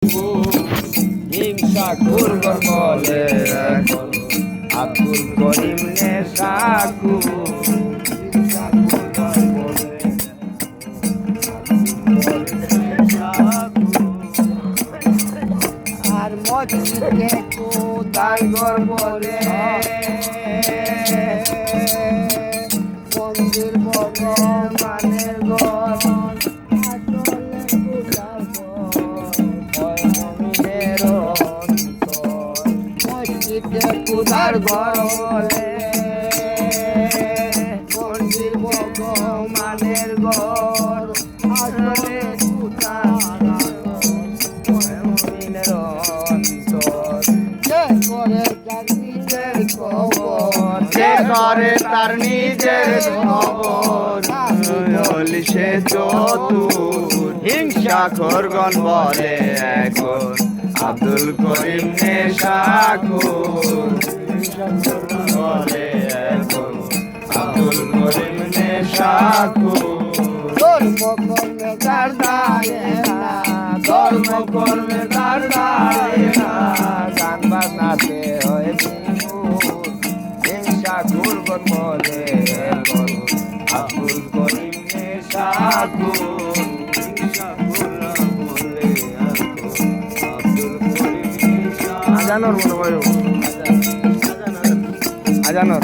হিংসা খুরগর বলে এখন আব্দুল করিম নেশাকু আর মসজিদে কোদাল ঘর বলে মন্দির ভগবানের ঘর কুদার ঘর বলে মন্দির ভগবানের ঘর আসলে মমিনের অন্তর যে করে তার নিজের খবর যে করে তার নিজের খবর হলি সে চতুর হিংসা খোরগণ বলে এখন আব্দুল করিম নেশাখোর বলে এখন আব্দুল করিম নেশাখোর ধর্ম কর্মে তার দাঁড়ে না ধর্ম কর্মে তার দাঁড়ে না গান বাজনাতে হয় হিংসা খোরগণ বলে এখন আব্দুল করিম নেশাখোর আজানোর মনে হয় আজানোর